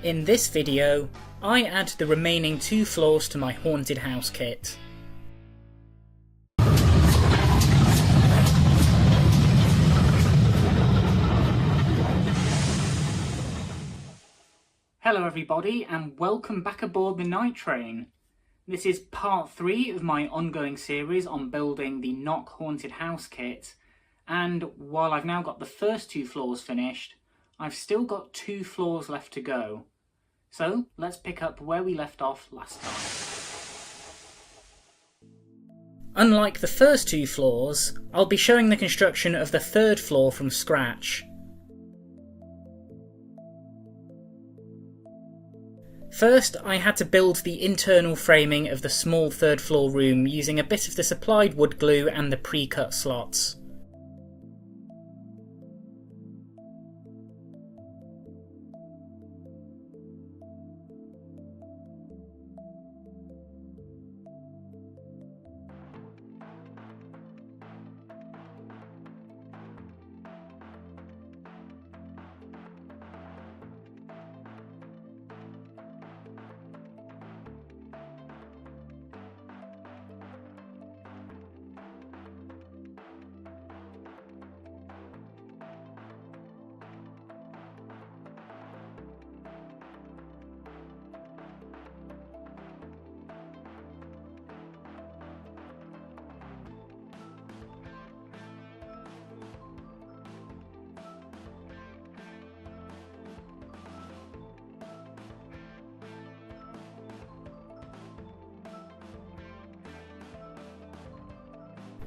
In this video, I add the remaining 2 floors to my haunted house kit. Hello everybody and welcome back aboard the night train. This is part 3 of my ongoing series on building the Knock Haunted House kit, and while I've now got the first 2 floors finished, I've still got 2 floors left to go. So let's pick up where we left off last time. Unlike the first 2 floors, I'll be showing the construction of the 3rd floor from scratch. First, I had to build the internal framing of the small 3rd floor room using a bit of the supplied wood glue and the pre-cut slots.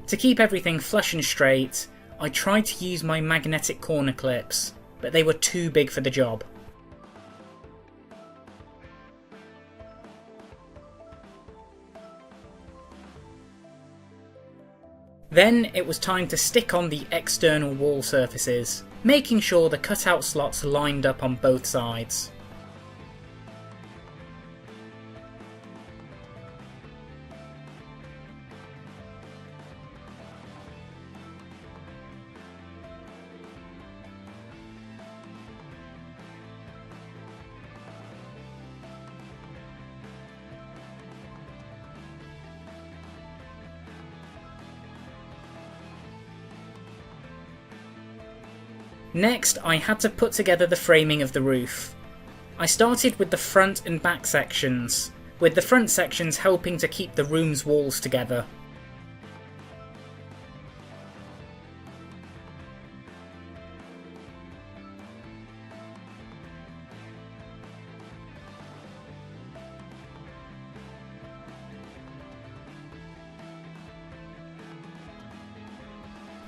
To keep everything flush and straight, I tried to use my magnetic corner clips, but they were too big for the job. Then it was time to stick on the external wall surfaces, making sure the cutout slots lined up on both sides. Next, I had to put together the framing of the roof. I started with the front and back sections, with the front sections helping to keep the room's walls together.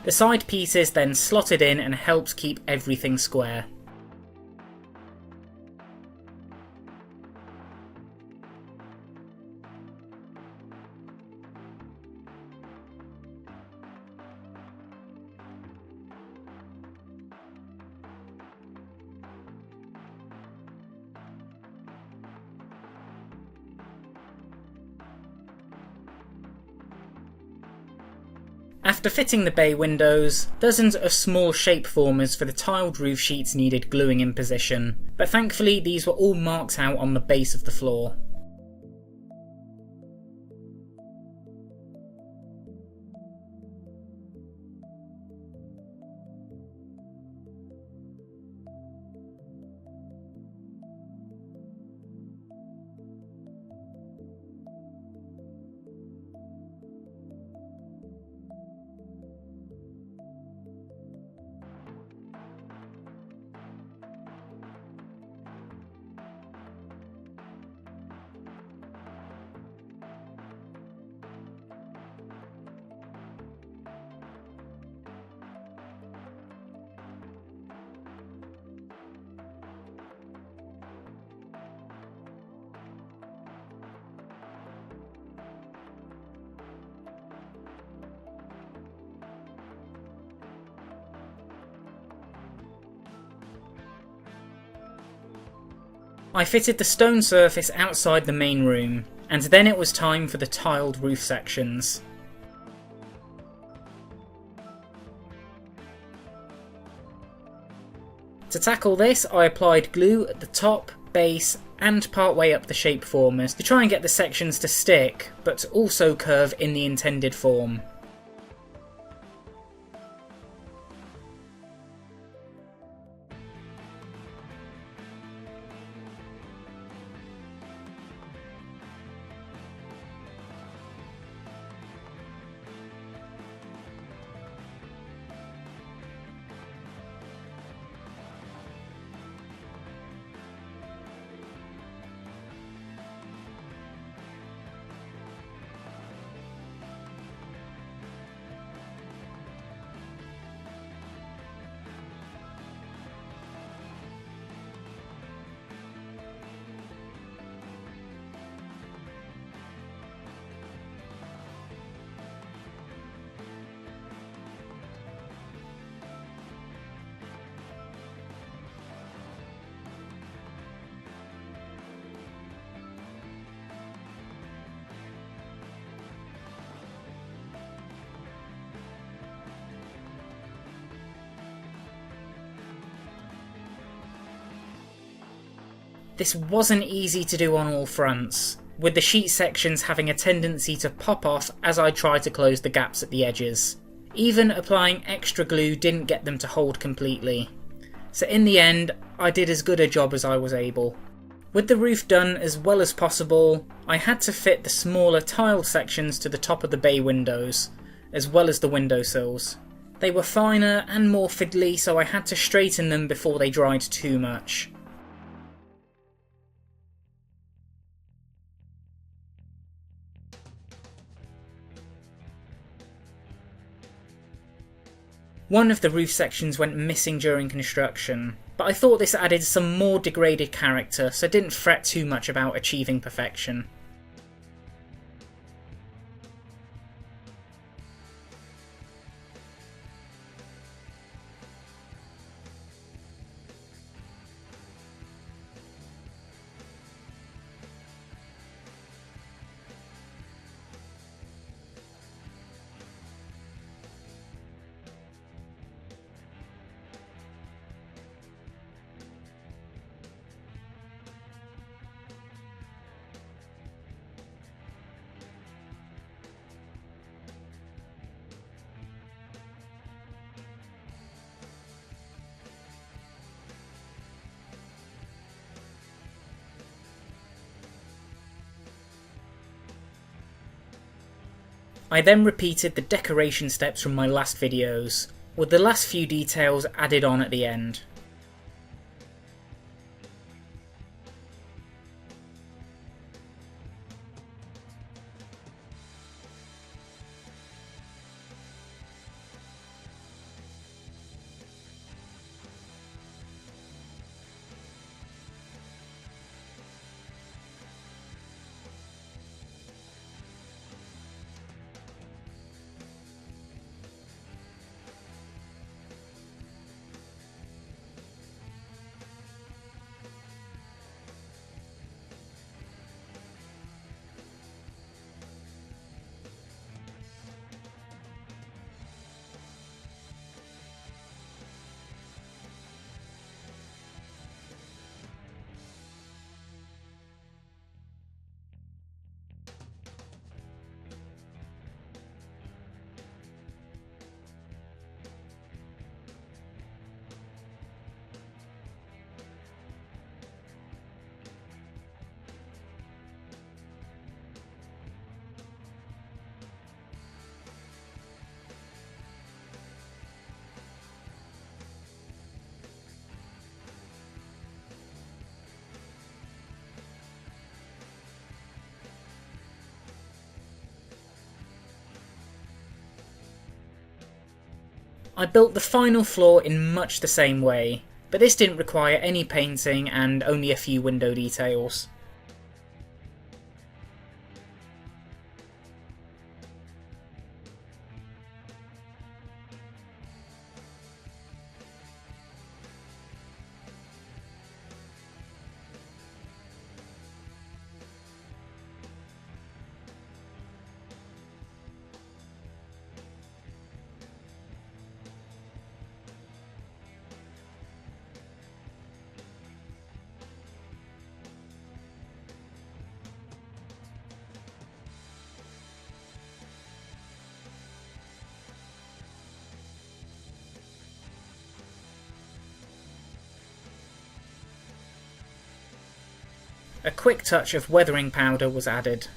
The side pieces then slotted in and helped keep everything square. After fitting the bay windows, dozens of small shape formers for the tiled roof sheets needed gluing in position, but thankfully these were all marked out on the base of the floor. I fitted the stone surface outside the main room, and then it was time for the tiled roof sections. To tackle this, I applied glue at the top, base and part way up the shape formers to try and get the sections to stick, but also curve in the intended form. This wasn't easy to do on all fronts, with the sheet sections having a tendency to pop off as I tried to close the gaps at the edges. Even applying extra glue didn't get them to hold completely. So in the end, I did as good a job as I was able. With the roof done as well as possible, I had to fit the smaller tiled sections to the top of the bay windows, as well as the windowsills. They were finer and more fiddly, so I had to straighten them before they dried too much. One of the roof sections went missing during construction, but I thought this added some more degraded character, so I didn't fret too much about achieving perfection. I then repeated the decoration steps from my last videos, with the last few details added on at the end. I built the final floor in much the same way, but this didn't require any painting and only a few window details. a quick touch of weathering powder was added.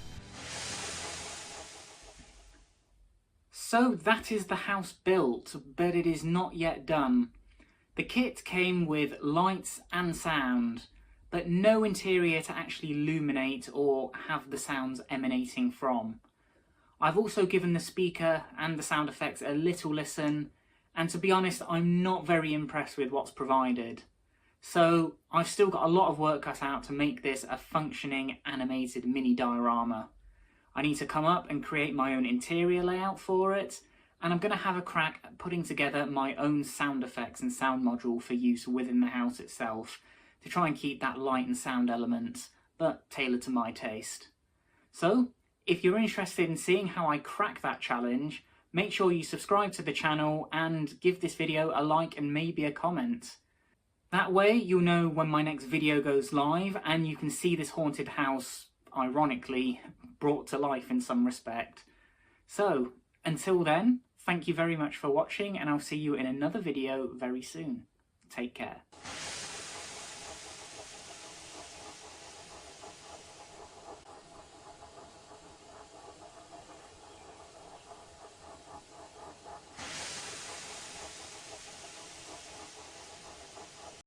So that is the house built, but it is not yet done. The kit came with lights and sound, but no interior to actually illuminate or have the sounds emanating from. I've also given the speaker and the sound effects a little listen, and to be honest, I'm not very impressed with what's provided. So I've still got a lot of work cut out to make this a functioning animated mini diorama. I need to come up and create my own interior layout for it, and I'm going to have a crack at putting together my own sound effects and sound module for use within the house itself, to try and keep that light and sound element, but tailored to my taste. So, if you're interested in seeing how I crack that challenge, make sure you subscribe to the channel and give this video a like and maybe a comment. That way you'll know when my next video goes live and you can see this haunted house, ironically, brought to life in some respect. So, until then, thank you very much for watching and I'll see you in another video very soon. Take care.